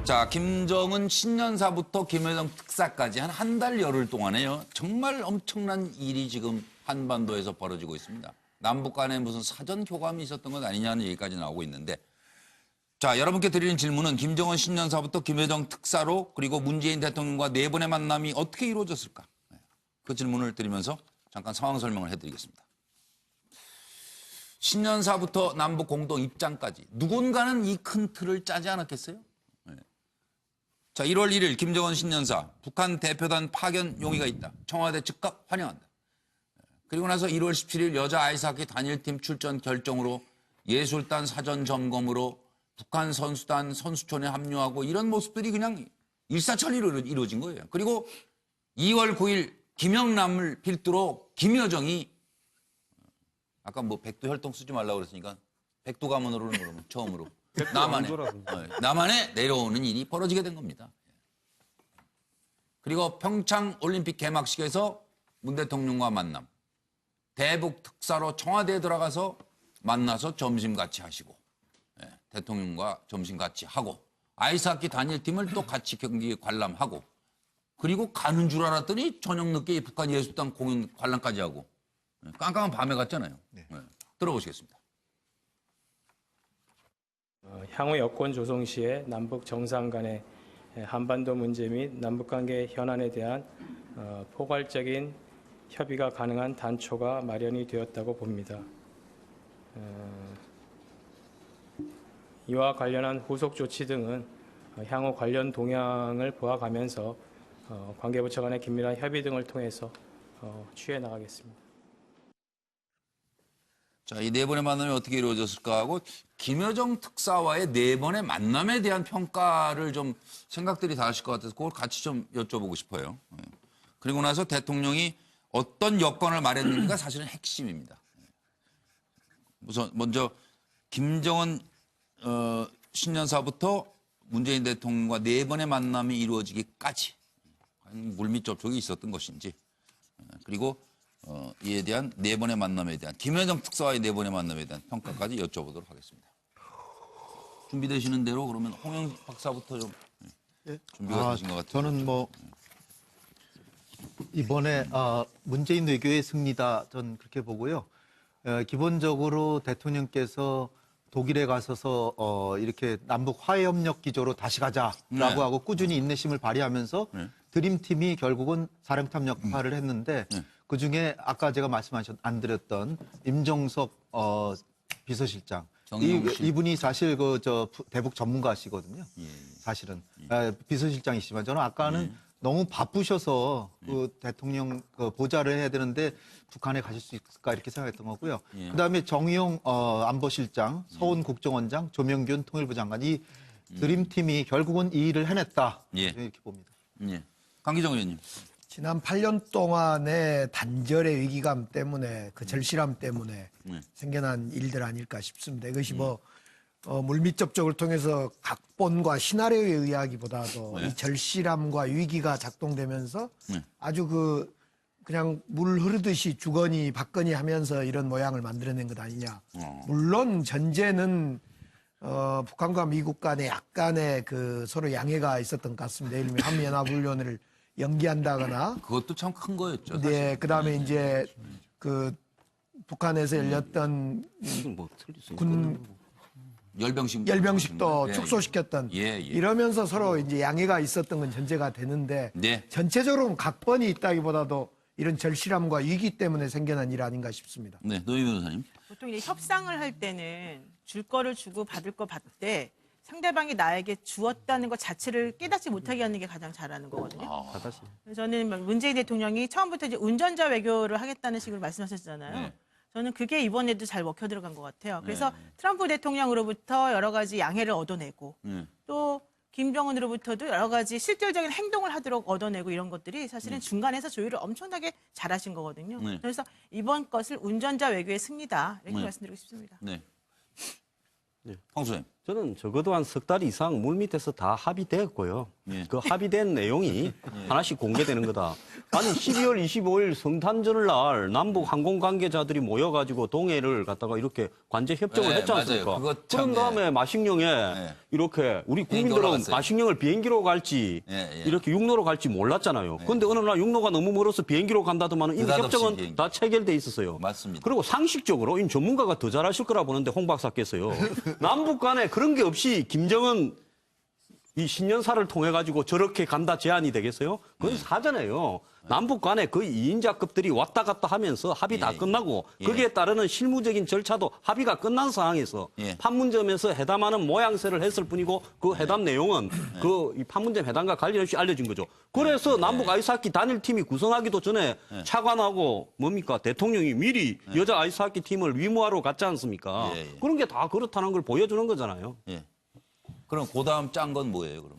자, 김정은 신년사부터 김여정 특사까지 한 달 열흘 동안에요. 정말 엄청난 일이 지금 한반도에서 벌어지고 있습니다. 남북 간에 무슨 사전 교감이 있었던 것 아니냐는 얘기까지 나오고 있는데, 자, 여러분께 드리는 질문은 김정은 신년사부터 김여정 특사로 그리고 문재인 대통령과 네 번의 만남이 어떻게 이루어졌을까? 그 질문을 드리면서 잠깐 상황 설명을 해드리겠습니다. 신년사부터 남북 공동 입장까지 누군가는 이 큰 틀을 짜지 않았겠어요? 자, 1월 1일 김정은 신년사 북한 대표단 파견 용의가 있다. 청와대 즉각 환영한다. 그리고 나서 1월 17일 여자 아이스하키 단일팀 출전 결정으로 예술단 사전 점검으로 북한 선수단 선수촌에 합류하고 이런 모습들이 그냥 일사천리로 이루어진 거예요. 그리고 2월 9일 김영남을 필두로 김여정이 아까 뭐 백두 혈통 쓰지 말라고 그랬으니까 백두 가문으로는 그러면 처음으로 남한에 내려오는 일이 벌어지게 된 겁니다. 그리고 평창 올림픽 개막식에서 문 대통령과 만남, 대북 특사로 청와대에 들어가서 만나서 점심 같이 하시고, 대통령과 점심 같이 하고, 아이스하키 단일팀을 또 같이 경기 관람하고, 그리고 가는 줄 알았더니 저녁 늦게 북한 예술단 공연 관람까지 하고, 깜깜한 밤에 갔잖아요. 들어보시겠습니다. 향후 여권 조성 시에 남북 정상 간의 한반도 문제 및 남북관계 현안에 대한 포괄적인 협의가 가능한 단초가 마련이 되었다고 봅니다. 이와 관련한 후속 조치 등은 향후 관련 동향을 보아가면서 관계부처 간의 긴밀한 협의 등을 통해서 취해 나가겠습니다. 자, 이 네 번의 만남이 어떻게 이루어졌을까 하고 김여정 특사와의 네 번의 만남에 대한 평가를 좀 생각들이 다르실 것 같아서 그걸 같이 좀 여쭤보고 싶어요. 그리고 나서 대통령이 어떤 여건을 말했는지가 사실은 핵심입니다. 우선 먼저 김정은 신년사부터 문재인 대통령과 네 번의 만남이 이루어지기까지 물밑 접촉이 있었던 것인지, 그리고 이에 대한 네 번의 만남에 대한 김여정 특사와의 네 번의 만남에 대한 평가까지 여쭤보도록 하겠습니다. 준비되시는 대로 그러면 홍영 박사부터 좀 준비가 되신 것 같아요. 저는 뭐 이번에 문재인 외교의 승리다, 전 그렇게 보고요. 기본적으로 대통령께서 독일에 가서서 이렇게 남북 화해협력 기조로 다시 가자라고 하고 꾸준히 인내심을 발휘하면서 드림팀이 결국은 사령탑 역할을 했는데 그중에 아까 제가 안 드렸던 임종석 비서실장, 이분이 사실 대북 전문가시거든요. 사실은 비서실장이시지만 저는 아까는 너무 바쁘셔서 그 대통령 보좌를 해야 되는데 북한에 가실 수 있을까 이렇게 생각했던 거고요. 그다음에 정의용 안보실장, 서훈 국정원장, 조명균 통일부 장관, 이 드림팀이 결국은 이 일을 해냈다, 이렇게 봅니다. 강기정 의원님. 지난 8년 동안의 단절의 위기감 때문에, 그 절실함 때문에 생겨난 일들 아닐까 싶습니다. 이것이 물밑 접촉을 통해서 각본과 시나리오에 의하기보다도 이 절실함과 위기가 작동되면서 아주 그냥 물 흐르듯이 주거니 받거니 하면서 이런 모양을 만들어낸 것 아니냐. 물론 전제는 북한과 미국 간에 약간의 서로 양해가 있었던 것 같습니다. 예를 들면 한미연합훈련을 연기한다거나. 그것도 참 큰 거였죠. 네, 그다음에 이제 북한에서 열렸던 군 열병식도 축소시켰던, 이러면서 서로 이제 양해가 있었던 건 전제가 되는데, 전체적으로는 각본이 있다기보다도 이런 절실함과 위기 때문에 생겨난 일 아닌가 싶습니다. 네, 노희 변호사님. 보통 이제 협상을 할 때는 줄 거를 주고 받을 거 받을 때 상대방이 나에게 주었다는 것 자체를 깨닫지 못하게 하는 게 가장 잘하는 거거든요. 그래서 저는 문재인 대통령이 처음부터 이제 운전자 외교를 하겠다는 식으로 말씀하셨잖아요. 저는 그게 이번에도 잘 먹혀 들어간 것 같아요. 그래서 트럼프 대통령으로부터 여러 가지 양해를 얻어내고 또 김정은으로부터도 여러 가지 실질적인 행동을 하도록 얻어내고 이런 것들이 사실은 중간에서 조율을 엄청나게 잘하신 거거든요. 그래서 이번 것을 운전자 외교의 승리다, 이렇게 말씀드리고 싶습니다. 황 소장님. 저는 적어도 한 석 달 이상 물밑에서 다 합의되었고요. 예. 그 합의된 내용이 하나씩 공개되는 거다. 아니 12월 25일 성탄절 날 남북 항공 관계자들이 모여가지고 동해를 갖다가 이렇게 관제 협정을 네, 했지 않습니까? 맞아요. 그거 참, 그런 다음에 마식령에 이렇게 우리 비행기로 국민들은 올라갔어요. 마식령을 비행기로 갈지 예. 이렇게 육로로 갈지 몰랐잖아요. 그런데 어느 날 육로가 너무 멀어서 비행기로 간다더만 이미 느닷없이 협정은 비행기. 다 체결돼 있었어요. 맞습니다. 그리고 상식적으로 이 전문가가 더 잘하실 거라 보는데 홍 박사께서요. 남북 간에 그런 게 없이 김정은 이 신년사를 통해 가지고 저렇게 간다 제안이 되겠어요? 그건 사전에요. 남북 간에 거의 2인자급들이 왔다 갔다 하면서 합의 다 끝나고 거기에 따르는 실무적인 절차도 합의가 끝난 상황에서 판문점에서 회담하는 모양새를 했을 뿐이고 그 회담 내용은 그 이 판문점 회담과 관련 없이 알려진 거죠. 그래서 남북 아이스하키 단일팀이 구성하기도 전에 차관하고 뭡니까 대통령이 미리 여자 아이스하키 팀을 위무하러 갔지 않습니까? 그런 게 다 그렇다는 걸 보여주는 거잖아요. 예. 그럼 그 다음 짠 건 뭐예요, 그럼?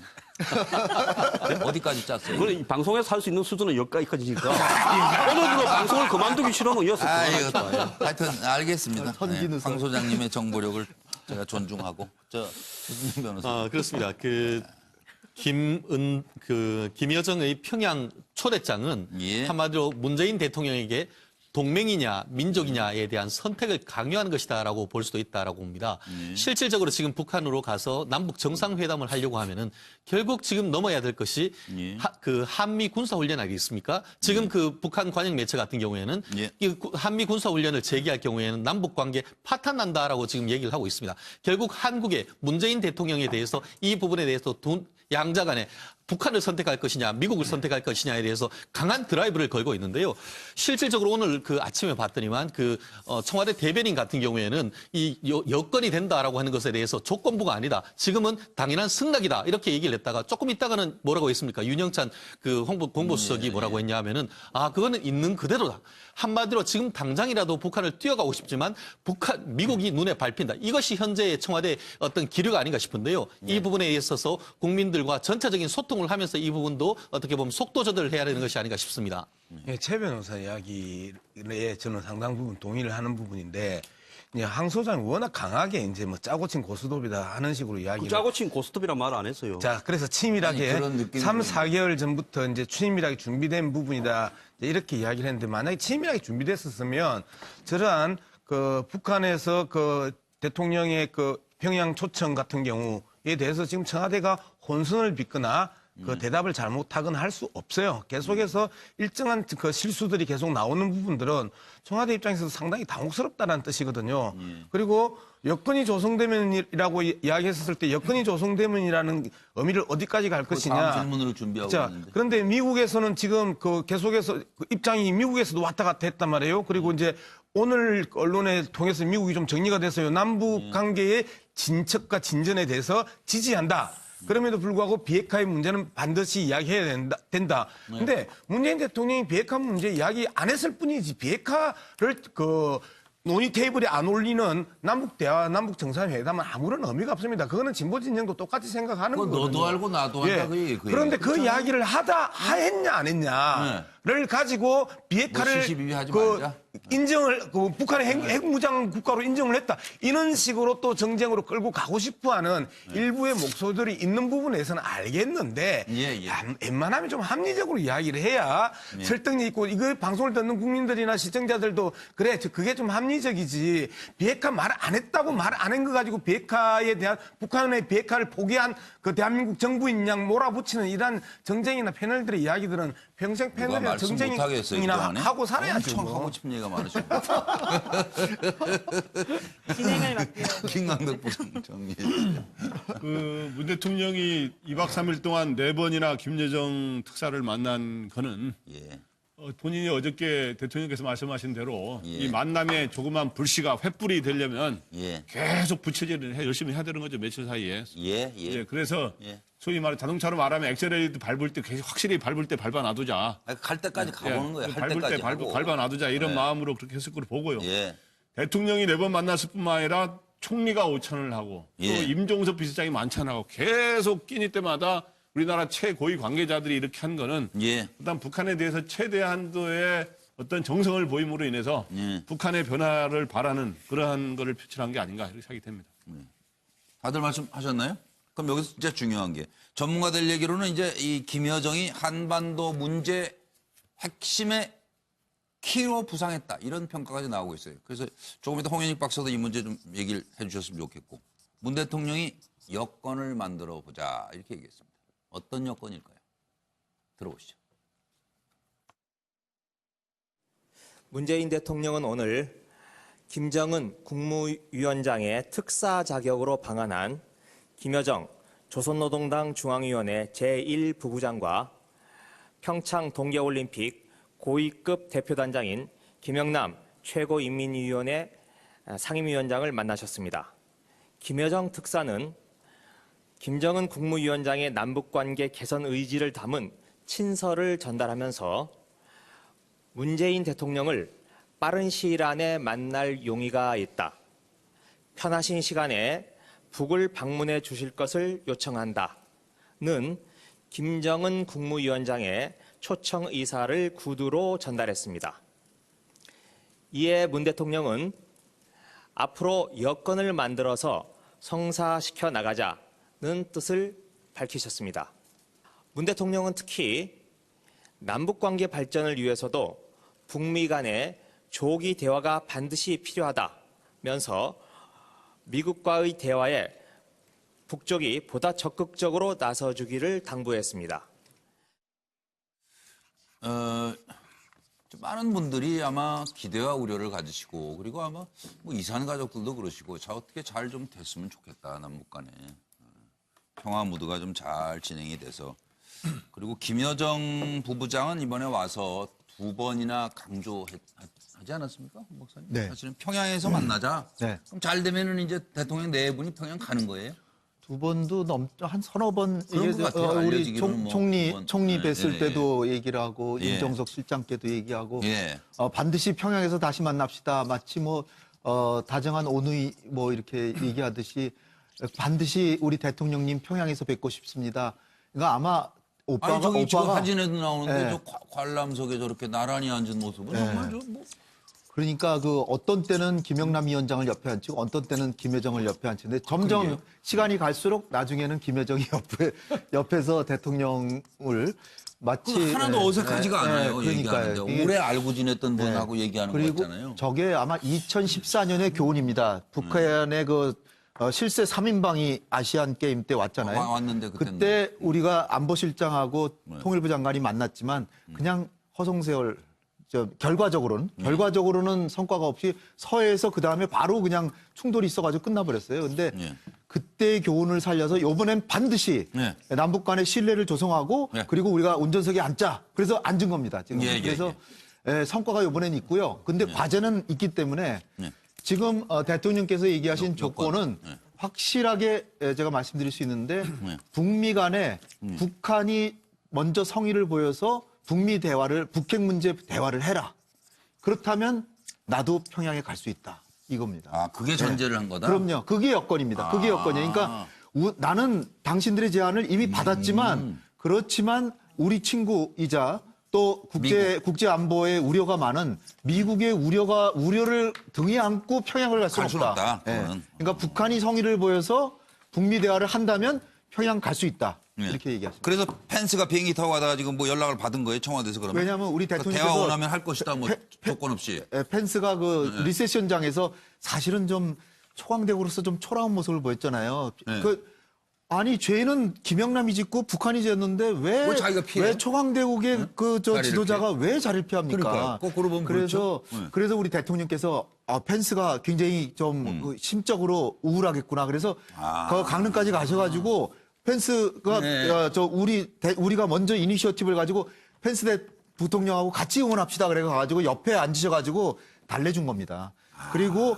네? 어디까지 짰어요? 그건 이 방송에서 할 수 있는 수준은 여기까지니까 오늘부로 방송을 그만두기 싫으면 이어서 그만하죠. 하여튼 알겠습니다. 선진우선. 황 소장님의 정보력을 제가 존중하고 유승민 변호사. 그렇습니다. 김여정의 평양 초대장은 예. 한마디로 문재인 대통령에게 동맹이냐 민족이냐에 대한 선택을 강요하는 것이다라고 볼 수도 있다라고 봅니다. 실질적으로 지금 북한으로 가서 남북 정상회담을 하려고 하면은 결국 지금 넘어야 될 것이 그 한미 군사훈련 아니겠습니까? 지금 그 북한 관영 매체 같은 경우에는 이 한미 군사훈련을 재개할 경우에는 남북 관계 파탄난다라고 지금 얘기를 하고 있습니다. 결국 한국의 문재인 대통령에 대해서 이 부분에 대해서 양자 간에 북한을 선택할 것이냐, 미국을 선택할 것이냐에 대해서 강한 드라이브를 걸고 있는데요. 실질적으로 오늘 그 아침에 봤더니만 청와대 대변인 같은 경우에는 이 여건이 된다라고 하는 것에 대해서 조건부가 아니다. 지금은 당연한 승낙이다. 이렇게 얘기를 했다가 조금 있다가는 뭐라고 했습니까? 윤영찬 그 공보수석이 뭐라고 했냐 하면은 그거는 있는 그대로다. 한마디로 지금 당장이라도 북한을 뛰어가고 싶지만 미국이 눈에 밟힌다. 이것이 현재의 청와대의 어떤 기류가 아닌가 싶은데요. 이 부분에 있어서 국민들과 전체적인 소통을 하면서 이 부분도 어떻게 보면 속도 조절을 해야 되는 것이 아닌가 싶습니다. 예, 최 변호사 이야기에 저는 상당 부분 동의를 하는 부분인데 이제 황 소장이 워낙 강하게 이제 뭐 짜고 친 고스톱이다 하는 식으로 이야기를 짜고 친 고스톱이란 말 안 했어요. 자, 그래서 치밀하게 아니, 그런 느낌이 3, 4개월 전부터 이제 치밀하게 준비된 부분이다. 이렇게 이야기를 했는데 만약에 치밀하게 준비됐었으면 저러한 그 북한에서 그 대통령의 그 평양 초청 같은 경우에 대해서 지금 청와대가 혼선을 빚거나 그 대답을 잘못하거나 할 수 없어요. 계속해서 일정한 그 실수들이 계속 나오는 부분들은 청와대 입장에서 상당히 당혹스럽다는 뜻이거든요. 그리고 여건이 조성되면이라고 이야기했었을 때 여건이 조성되면이라는 의미를 어디까지 갈 것이냐. 다음 질문으로 준비하고 자, 있는데. 그런데 미국에서는 지금 그 계속해서 그 입장이 미국에서도 왔다 갔다 했단 말이에요. 그리고 이제 오늘 언론에 통해서 미국이 좀 정리가 됐어요. 남북 관계의 진척과 진전에 대해서 지지한다. 그럼에도 불구하고 비핵화의 문제는 반드시 이야기해야 된다. 근데 문재인 대통령이 비핵화 문제 이야기 안 했을 뿐이지 비핵화를 그 논의 테이블에 안 올리는 남북 대화, 남북 정상회담은 아무런 의미가 없습니다. 그거는 진보 진영도 똑같이 생각하는 그건 거거든요. 너도 알고 나도 한다 그 얘기. 그런데 그 이야기를 했냐 안 했냐를 가지고 비핵화를 뭐 시시비비하지 말자. 인정을 북한의 핵무장 국가로 인정을 했다. 이런 식으로 또 정쟁으로 끌고 가고 싶어하는 일부의 목소리들이 있는 부분에서는 알겠는데 웬만하면 좀 합리적으로 이야기를 해야 설득력 있고 이거 방송을 듣는 국민들이나 시청자들도 그래 그게 좀 합리적이지 비핵화 말 안 했다고 말 안 한 거 가지고 비핵화에 대한 북한의 비핵화를 포기한 그 대한민국 정부인 양 몰아붙이는 이런 정쟁이나 패널들의 이야기들은 평생 누가 패널이나 말씀 못하겠어요. 정쟁이나 그동안에? 하고 살아야죠. 엄청 뭐. 하고 싶은 얘기가 많으시고. 진행을 맡게요. 김광덕 부장 정리해. 문 대통령이 2박 3일 동안 4번이나 김여정 특사를 만난 거는 예. 본인이 어저께 대통령께서 말씀하신 대로 예. 이 만남의 조그만 불씨가 횃불이 되려면 예. 계속 부처질을 열심히 해야 되는 거죠. 며칠 사이에. 예. 예, 그래서 예. 소위 말해 자동차로 말하면 엑셀레이터 밟을 때 계속 확실히 밟을 때 밟아놔두자. 갈 때까지 가보는 거예요. 할 밟을 때까지 때 하고. 밟아놔두자 이런 예. 마음으로 그렇게 했을 거로 보고요. 예. 대통령이 4번 만났을 뿐만 아니라 총리가 오찬을 하고 또 예. 임종석 비서장이 만찬하고 계속 끼니 때마다 우리나라 최고위 관계자들이 이렇게 한 거는 예. 일단 북한에 대해서 최대 한도의 어떤 정성을 보임으로 인해서 예. 북한의 변화를 바라는 그러한 거를 표출한 게 아닌가 이렇게 생각이 됩니다. 다들 말씀하셨나요? 그럼 여기서 진짜 중요한 게 전문가들 얘기로는 이제 이 김여정이 한반도 문제 핵심의 키로 부상했다. 이런 평가까지 나오고 있어요. 그래서 조금 이따 홍현익 박사도 이 문제 좀 얘기를 해주셨으면 좋겠고 문 대통령이 여건을 만들어 보자 이렇게 얘기했습니다. 어떤 여건일까요? 들어보시죠. 문재인 대통령은 오늘 김정은 국무위원장의 특사 자격으로 방한한 김여정 조선노동당 중앙위원회 제1부부장과 평창 동계올림픽 고위급 대표단장인 김영남 최고인민위원회 상임위원장을 만나셨습니다. 김여정 특사는 김정은 국무위원장의 남북관계 개선 의지를 담은 친서를 전달하면서 문재인 대통령을 빠른 시일 안에 만날 용의가 있다. 편하신 시간에 북을 방문해 주실 것을 요청한다는 김정은 국무위원장의 초청 의사를 구두로 전달했습니다. 이에 문 대통령은 앞으로 여건을 만들어서 성사시켜 나가자는 뜻을 밝히셨습니다. 문 대통령은 특히 남북관계 발전을 위해서도 북미 간의 조기 대화가 반드시 필요하다면서 미국과의 대화에 북쪽이 보다 적극적으로 나서주기를 당부했습니다. 많은 분들이 아마 기대와 우려를 가지시고 그리고 아마 뭐 이산 가족들도 그러시고 자 어떻게 잘 좀 됐으면 좋겠다 남북 간에 평화 무드가 좀 잘 진행이 돼서 그리고 김여정 부부장은 이번에 와서 2번이나 강조하지 않았습니까, 목사님? 네. 사실은 평양에서 만나자. 네. 그럼 잘 되면은 이제 대통령 네 분이 평양 가는 거예요? 2번도 한 서너 번 그런 것 같아요. 우리 알려지기로는 뭐 총리 두 번. 총리 네, 뵀을 네, 때도 얘기를 하고 예. 임종석 실장께도 얘기하고 예. 반드시 평양에서 다시 만납시다. 마치 뭐 다정한 온의 뭐 이렇게 얘기하듯이 반드시 우리 대통령님 평양에서 뵙고 싶습니다. 그러니까 아마 아니 저기 지금 오빠가 사진에도 나오는데 네. 저 관람석에 저렇게 나란히 앉은 모습은 정말 뭐 그러니까 그 어떤 때는 김영남 위원장을 옆에 앉히고 어떤 때는 김여정을 옆에 앉히는데 점점 그러게요. 시간이 갈수록 나중에는 김여정이 옆에서 대통령을 마치 그 하나도 어색하지가 않아요. 그러니까요. 얘기하는데 이게 오래 알고 지냈던 분하고 얘기하는 거 그리고 같잖아요. 저게 아마 2014년의 교훈입니다. 북한의 그 실세 3인방이 아시안 게임 때 왔잖아요. 왔는데 그때는. 그때 우리가 안보실장하고 통일부 장관이 만났지만 그냥 허송세월 결과적으로는 성과가 없이 서해에서 그 다음에 바로 그냥 충돌이 있어가지고 끝나버렸어요. 근데 예. 그때의 교훈을 살려서 이번엔 반드시 예. 남북 간의 신뢰를 조성하고 예. 그리고 우리가 운전석에 앉자. 그래서 앉은 겁니다. 지금. 예, 예, 그래서 성과가 이번엔 있고요. 근데 과제는 있기 때문에 예. 지금 대통령께서 얘기하신 여건. 조건은 예. 확실하게 제가 말씀드릴 수 있는데 예. 북미 간에 북한이 먼저 성의를 보여서 북미 대화를 북핵 문제 대화를 해라. 그렇다면 나도 평양에 갈 수 있다. 이겁니다. 아 그게 전제를 한 거다. 그럼요. 그게 여건입니다. 그게 여건이에요. 그러니까 나는 당신들의 제안을 이미 받았지만 그렇지만 우리 친구이자 또 국제 안보에 우려가 많은 미국의 우려를 등에 안고 평양을 갈 수는 수는 없다. 없다, 그거는. 그러니까 북한이 성의를 보여서 북미 대화를 한다면 평양 갈 수 있다. 예. 이렇게 얘기하십니다. 그래서 펜스가 비행기 타고 가다가 지금 뭐 연락을 받은 거예요 청와대에서 그러면? 왜냐하면 우리 그러니까 대통령께서 대화 원하면 할 것이다 뭐 조건 없이. 펜스가 그 리세션장에서 사실은 좀 초강대국으로서 좀 초라한 모습을 보였잖아요. 네. 아니 죄는 김영남이 짓고 북한이 지었는데 왜 자기가 피해? 왜 초강대국의 자리를 지도자가 왜 자리를 피합니까? 그러니까요. 거꾸로 보면 그래서 그렇죠. 네. 그래서 우리 대통령께서 펜스가 굉장히 좀 그 심적으로 우울하겠구나. 그래서 그 강릉까지 가셔가지고 펜스가 네. 우리가 먼저 이니셔티브를 가지고 펜스 부통령하고 같이 응원합시다. 그래 가지고 옆에 앉으셔가지고 달래준 겁니다. 그리고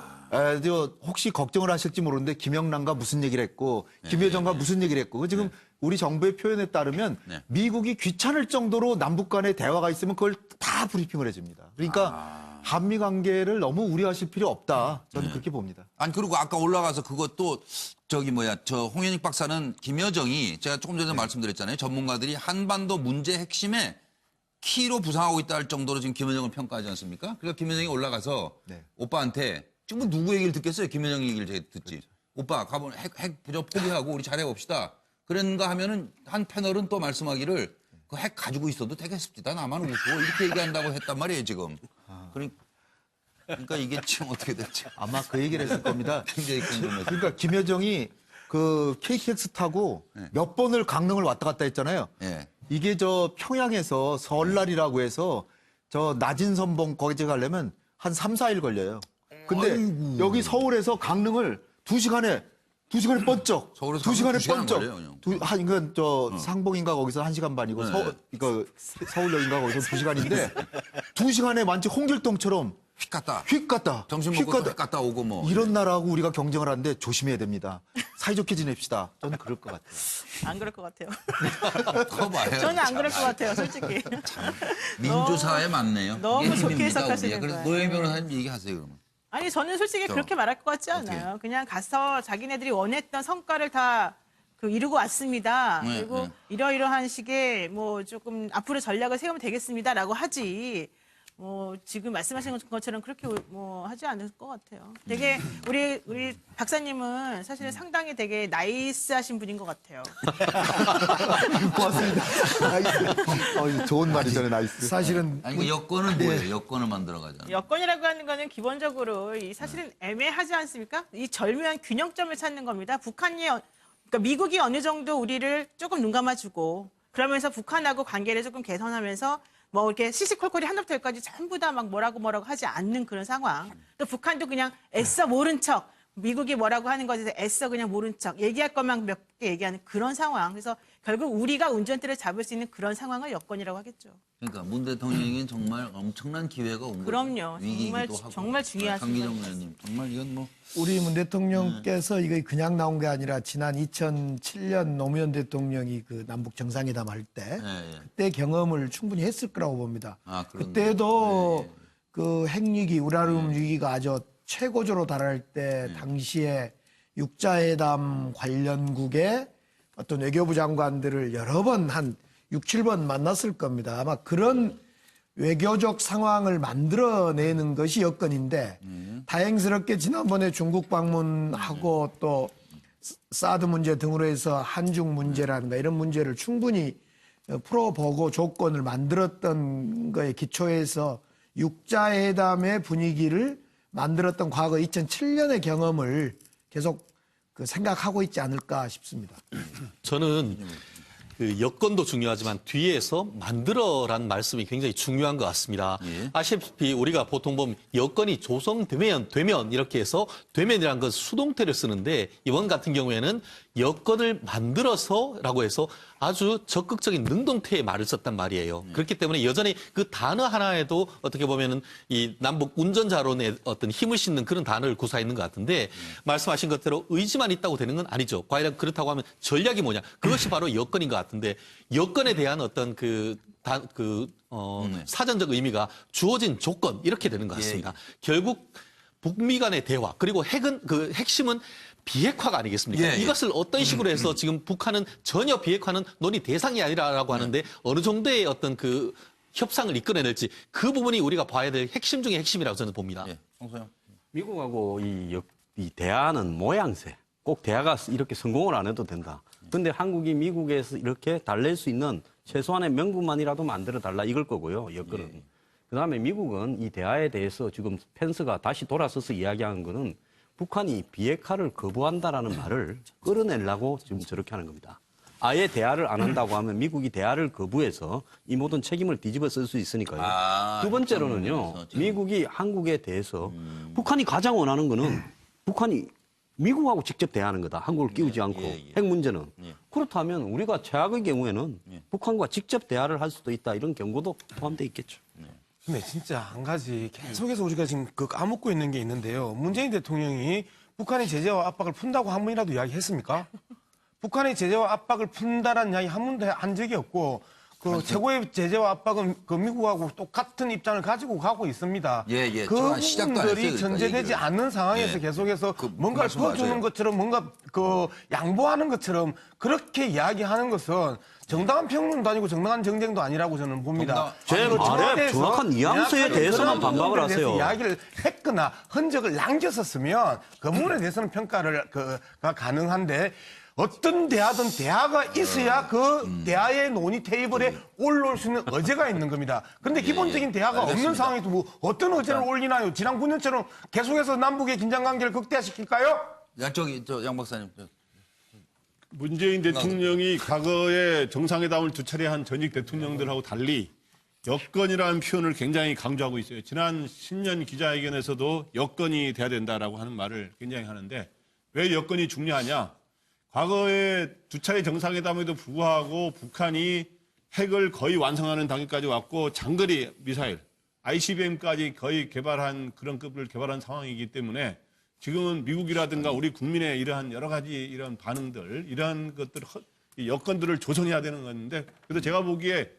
혹시 걱정을 하실지 모르는데 김영남과 무슨 얘기를 했고 김여정과 무슨 얘기를 했고 지금 우리 정부의 표현에 따르면 미국이 귀찮을 정도로 남북 간의 대화가 있으면 그걸 다 브리핑을 해줍니다. 그러니까 한미 관계를 너무 우려하실 필요 없다. 저는 그렇게 봅니다. 아니 그리고 아까 올라가서 그것도 저 홍현익 박사는 김여정이 제가 조금 전에 말씀드렸잖아요. 전문가들이 한반도 문제 핵심에 키로 부상하고 있다 할 정도로 지금 김여정을 평가하지 않습니까? 그러니까 김여정이 올라가서 오빠한테 지금 뭐 누구 얘기를 듣겠어요? 김여정 얘기를 제가 듣지. 오빠 가본 핵 부저 포기하고 우리 잘해봅시다. 그런가 하면은 한 패널은 또 말씀하기를 그 핵 가지고 있어도 되겠습니다. 나만 웃고 이렇게 얘기한다고 했단 말이에요 지금. 그러니까 이게 지금 어떻게 될지 아마 그 얘기를 했을 겁니다. 굉장히 궁금해서. 그러니까 김여정이 그 KTX 타고 몇 번을 강릉을 왔다 갔다 했잖아요. 예. 이게 저 평양에서 설날이라고 해서 저 낮은 선봉 거기 가려면 한 3, 4일 걸려요. 근데 여기 서울에서 강릉을 2시간에 번쩍. 서울에서 2시간에 두 시간 번쩍. 걸려요, 그냥. 이건 저 상봉인가 거기서 1시간 반이고 네. 서울역인가 거기서 2시간인데 2시간에 마치 홍길동처럼 휙 갔다. 휙 갔다. 점심 먹고 휙 갔다 오고 뭐. 이런 나라하고 우리가 경쟁을 하는데 조심해야 됩니다. 사이좋게 지냅시다. 저는 그럴 것 같아요. 안 그럴 것 같아요. 그거 봐요. 저는 안 그럴 것 같아요, 솔직히. 민주사회 맞네요. 너무 이게 좋게 힘입니다, 해석하시는 우리가. 그래서 거예요. 노영희 변호사님 얘기하세요 그러면. 아니 저는 솔직히 그렇게 말할 것 같지 않아요. 그냥 가서 자기네들이 원했던 성과를 다 이루고 왔습니다. 네, 그리고 네. 이러이러한 식의 뭐 조금 앞으로 전략을 세우면 되겠습니다라고 하지. 뭐 지금 말씀하신 것처럼 그렇게 뭐 하지 않을 것 같아요. 되게 우리 박사님은 사실은 상당히 되게 나이스하신 분인 것 같아요. 고맙습니다. 나이스. 좋은 말이잖아요, 나이스. 사실은 아니 그 여권은 뭐예요? 여권을 만들어가잖아요. 여건이라고 하는 거는 기본적으로 이 사실은 애매하지 않습니까? 이 절묘한 균형점을 찾는 겁니다. 그러니까 미국이 어느 정도 우리를 조금 눈 감아주고 그러면서 북한하고 관계를 조금 개선하면서 뭐 이렇게 시시콜콜이 한부터 열까지 전부 다 막 뭐라고 하지 않는 그런 상황. 또 북한도 그냥 애써 모른 척 미국이 뭐라고 하는 것에 대해서 애써 그냥 모른 척 얘기할 것만 몇 개 얘기하는 그런 상황. 그래서 결국 우리가 운전대를 잡을 수 있는 그런 상황을 여건이라고 하겠죠. 그러니까 문 대통령에겐 정말 엄청난 기회가 온 거죠. 그럼요. 위기이기도 하고. 정말 중요하신 강기정 거죠. 의원님 정말 이건 뭐 우리 문 대통령께서 이거 그냥 나온 게 아니라 지난 2007년 노무현 대통령이 그 남북 정상회담 할 때 예. 그때 경험을 충분히 했을 거라고 봅니다. 아, 그런 그때도 네. 그 핵위기, 우라늄 위기가 아주 최고조로 달할 때 당시에 육자회담 관련국의 어떤 외교부 장관들을 여러 번 한 6, 7번 만났을 겁니다. 아마 그런 외교적 상황을 만들어내는 것이 여건인데 다행스럽게 지난번에 중국 방문하고 또 사드 문제 등으로 해서 한중 문제라든가 이런 문제를 충분히 풀어보고 조건을 만들었던 거에 기초해서 육자회담의 분위기를 만들었던 과거 2007년의 경험을 계속 생각하고 있지 않을까 싶습니다. 저는 그 여건도 중요하지만 뒤에서 만들어라는 말씀이 굉장히 중요한 것 같습니다. 예. 아시다시피 우리가 보통 보면 여건이 조성되면 이렇게 해서 되면이라는 건 수동태를 쓰는데 이번 같은 경우에는 여건을 만들어서라고 해서 아주 적극적인 능동태의 말을 썼단 말이에요. 그렇기 때문에 여전히 그 단어 하나에도 어떻게 보면은 이 남북 운전자론의 어떤 힘을 싣는 그런 단어를 구사했는 것 같은데 말씀하신 것대로 의지만 있다고 되는 건 아니죠. 과연 그렇다고 하면 전략이 뭐냐? 그것이 바로 여건인 것 같은데 여건에 대한 어떤 사전적 의미가 주어진 조건 이렇게 되는 것 같습니다. 결국 북미 간의 대화 그리고 핵심은 비핵화가 아니겠습니까? 이것을 어떤 식으로 해서 지금 북한은 전혀 비핵화는 논의 대상이 아니라고 하는데 어느 정도의 어떤 그 협상을 이끌어낼지 그 부분이 우리가 봐야 될 핵심 중에 핵심이라고 저는 봅니다. 미국하고 이 대화는 모양새. 꼭 대화가 이렇게 성공을 안 해도 된다. 근데 한국이 미국에서 이렇게 달랠 수 있는 최소한의 명분만이라도 만들어 달라 이걸 거고요. 여건은. 그다음에 미국은 이 대화에 대해서 지금 펜스가 다시 돌아서서 이야기하는 거는 북한이 비핵화를 거부한다라는 말을 끌어내려고 지금 저렇게 하는 겁니다. 아예 대화를 안 한다고 하면 미국이 대화를 거부해서 이 모든 책임을 뒤집어 쓸 수 있으니까요. 두 번째로는요. 미국이 한국에 대해서 북한이 가장 원하는 거는 북한이 미국하고 직접 대화하는 거다. 한국을 끼우지 않고. 핵 문제는. 그렇다면 우리가 최악의 경우에는 북한과 직접 대화를 할 수도 있다. 이런 경고도 포함되어 있겠죠. 근데 진짜 한 가지 계속해서 우리가 지금 까먹고 있는 게 있는데요. 문재인 대통령이 북한의 제재와 압박을 푼다고 한 번이라도 이야기했습니까? 북한의 제재와 압박을 푼다라는 이야기 한 번도 한 적이 없고 그 최고의 제재와 압박은 그 미국하고 똑같은 입장을 가지고 가고 있습니다. 예. 그 제가 시작도 안 했어요, 부분들이 그러니까 전제되지 얘기를. 않는 상황에서 예. 계속해서 그 뭔가를 말씀 퍼주는 맞아요. 것처럼 뭔가 그 양보하는 것처럼 그렇게 이야기하는 것은 정당한 평론도 아니고 정당한 정쟁도 아니라고 저는 봅니다. 제 그 말에 청와대에서 정확한 뉘앙스에 명확하게 대해서만 그런 반박을 부분들에 대해서 하세요. 이야기를 했거나 흔적을 남겼었으면 그 부분에 대해서는 평가를 가 가능한데 어떤 대화든 대화가 있어야 그 대화의 논의 테이블에 올라올 수 있는 의제가 있는 겁니다. 그런데 기본적인 대화가 없는 알겠습니다. 상황에서 뭐 어떤 의제를 올리나요? 지난 9년처럼 계속해서 남북의 긴장 관계를 극대화시킬까요? 양 박사님. 문재인 대통령이 과거에 정상회담을 2차례 한 전직 대통령들하고 달리 여건이라는 표현을 굉장히 강조하고 있어요. 지난 신년 기자회견에서도 여건이 돼야 된다라고 하는 말을 굉장히 하는데 왜 여건이 중요하냐? 과거에 2차례 정상회담에도 불구하고 북한이 핵을 거의 완성하는 단계까지 왔고 장거리 미사일, ICBM까지 거의 개발한 그런 급을 개발한 상황이기 때문에 지금은 미국이라든가 우리 국민의 이러한 여러 가지 이런 반응들, 이러한 것들, 이 여건들을 조성해야 되는 건데 그래서 제가 보기에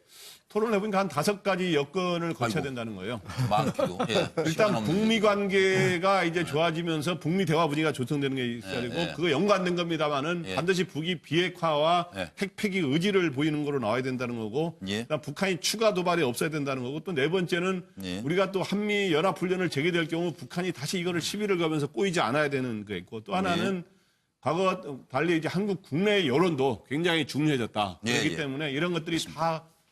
토론을 해보니까 한 5가지 여건을 거쳐야 된다는 거예요. 많기도. 예. 일단 북미 관계가 이제 좋아지면서 북미 대화 분위기가 조성되는 게 있어야 되고 그거 연관된 겁니다만은 반드시 북이 비핵화와 핵 폐기 의지를 보이는 거로 나와야 된다는 거고 그다음 북한이 추가 도발이 없어야 된다는 거고 또 네 번째는 우리가 또 한미 연합 훈련을 재개될 경우 북한이 다시 이거를 시비를 가면서 꼬이지 않아야 되는 거 있고 또 하나는 과거와 달리 이제 한국 국내 여론도 굉장히 중요해졌다. 그렇기 때문에 이런 것들이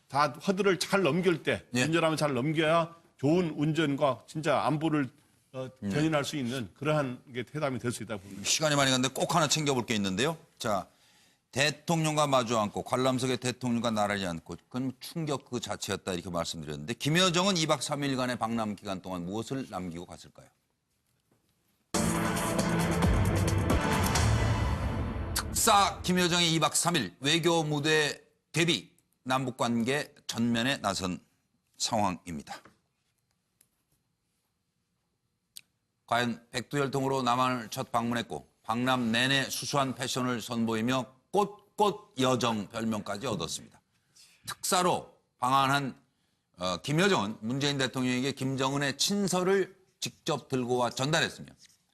다 허들을 잘 넘길 때, 운전하면 잘 넘겨야 좋은 운전과 진짜 안보를 견인할 수 있는 그러한 게 회담이 될 수 있다고 봅니다. 시간이 많이 갔는데 꼭 하나 챙겨볼 게 있는데요. 자, 대통령과 마주 앉고 관람석에 대통령과 나란히 앉고 그건 충격 그 자체였다 이렇게 말씀드렸는데 김여정은 2박 3일간의 방남 기간 동안 무엇을 남기고 갔을까요? 특사 김여정의 2박 3일 외교 무대 대비 남북관계 전면에 나선 상황입니다. 과연 백두혈통으로 남한을 첫 방문했고 방남 내내 수수한 패션을 선보이며 꽃꽃 여정 별명까지 얻었습니다. 특사로 방한한 김여정은 문재인 대통령에게 김정은의 친서를 직접 들고 와 전달했으며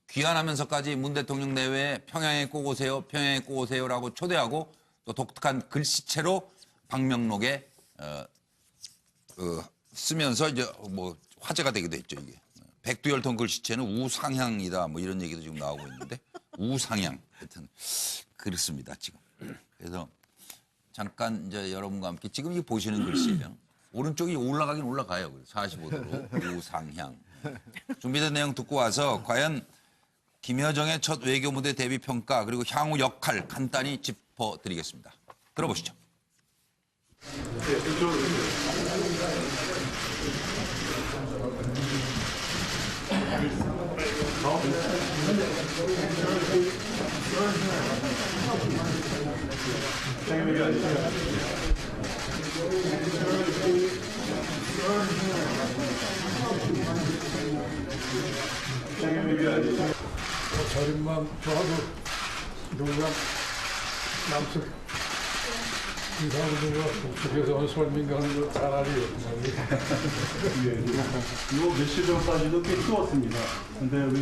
귀환하면서까지 문 대통령 내외에 평양에 꼭 오세요, 평양에 꼭 오세요라고 초대하고 또 독특한 글씨체로 방명록에 쓰면서 이제 뭐 화제가 되기도 했죠 이게. 백두혈통 글씨체는 우상향이다 뭐 이런 얘기도 지금 나오고 있는데 우상향 하여튼 그렇습니다 지금. 그래서 잠깐 이제 여러분과 함께 지금 이 보시는 글씨예요. 오른쪽이 올라가긴 올라가요. 45도로 우상향. 준비된 내용 듣고 와서 과연 김여정의 첫 외교 무대 대비 평가 그리고 향후 역할 간단히 짚어드리겠습니다. 들어보시죠. 저림만 좋아도 누가 남쪽 이사하고 누가 북쪽에서 설민가는 거 차라리 이거 며칠 전까지도 꽤 추웠습니다. 근데 우리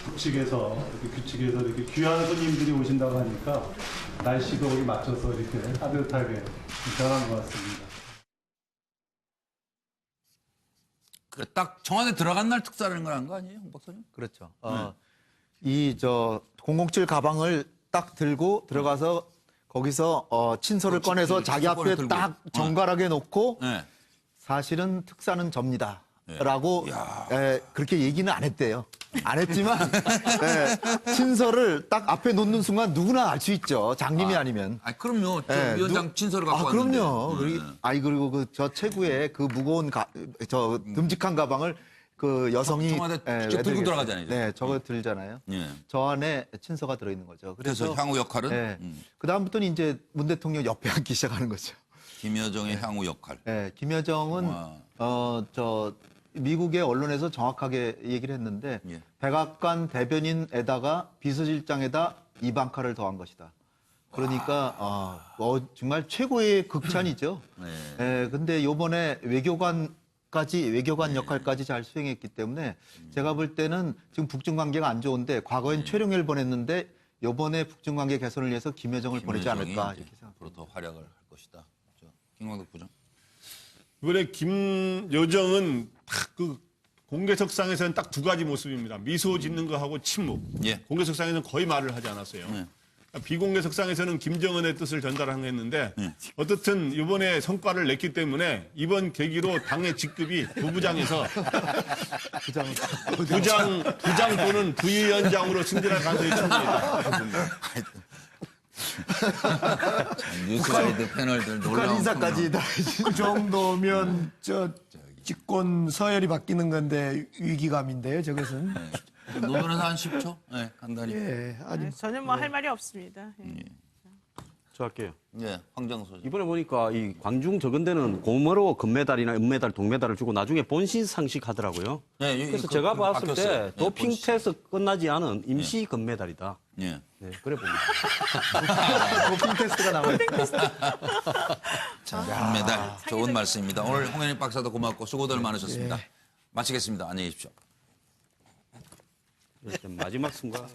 북측에서 이렇게 귀한 손님들이 오신다고 하니까 날씨도 우리 맞춰서 이렇게 따뜻하게 변한 것 같습니다. 그래, 딱 청와대 들어간 날 특사라는 걸 한 거 아니에요, 홍 박사님? 그렇죠. 이 007 가방을 딱 들고 들어가서 거기서 친서를 꺼내서 자기 앞에 들고. 딱 정갈하게 놓고 네. 사실은 특사는 접니다. 라고 그렇게 얘기는 안 했대요. 안 했지만 친서를 딱 앞에 놓는 순간 누구나 알 수 있죠. 장님이 아니면. 아, 그럼요. 저 위원장 친서를 갖고 왔는데. 그럼요. 그리고 그 저 최고의 그 무거운 저 듬직한 가방을 그 여성이 청와대 직접 들고 들어가잖아요. 네, 저거 들잖아요. 저 안에 친서가 들어있는 거죠. 그래서 향후 역할은 그 다음부터는 이제 문 대통령 옆에 앉기 시작하는 거죠. 김여정의 향후 역할. 네, 김여정은 미국의 언론에서 정확하게 얘기를 했는데 백악관 대변인에다가 비서실장에다 이방카를 더한 것이다. 그러니까 정말 최고의 극찬이죠. 근데 요번에 외교관 역할까지 잘 수행했기 때문에 제가 볼 때는 지금 북중 관계가 안 좋은데 과거엔 최룡해를 보냈는데 요번에 북중 관계 개선을 위해서 김여정을 보내지 않을까 이렇게 생각합니다. 앞으로 더 활약을 할 것이다. 김광덕 부장. 이번에 김여정은 딱 그 공개석상에서는 딱 두 가지 모습입니다. 미소 짓는 거하고 침묵. 예. 공개석상에서는 거의 말을 하지 않았어요. 비공개석상에서는 김정은의 뜻을 전달했는데 어떻든 이번에 성과를 냈기 때문에 이번 계기로 당의 직급이 부부장에서 부장 또는 부위원장으로 승진할 가능성이 충분히다. 뉴스가이드 패널들 북한 놀라운 인사까지 다 그 정도면 저 집권 서열이 바뀌는 건데 위기감인데요, 저것은. 노면에서 한 10초? 네, 간단히. 예, 아주 저는 뭐 할 말이 없습니다. 예. 저 할게요. 네, 황정소. 이번에 보니까 이 광중 적은 데는 고무로 금메달이나 은메달, 동메달을 주고 나중에 본신 상식하더라고요. 네, 그래서 제가 봤을 때 바뀌었어요. 도핑 본신. 테스트 끝나지 않은 임시 금메달이다. 예. 네, 그래 봅니다. 도핑 테스트가 나와요. 자, 금메달. 좋은 말씀입니다. 오늘 홍현희 박사도 고맙고 수고들 많으셨습니다. 마치겠습니다. 안녕히 계십시오. 마지막 순간.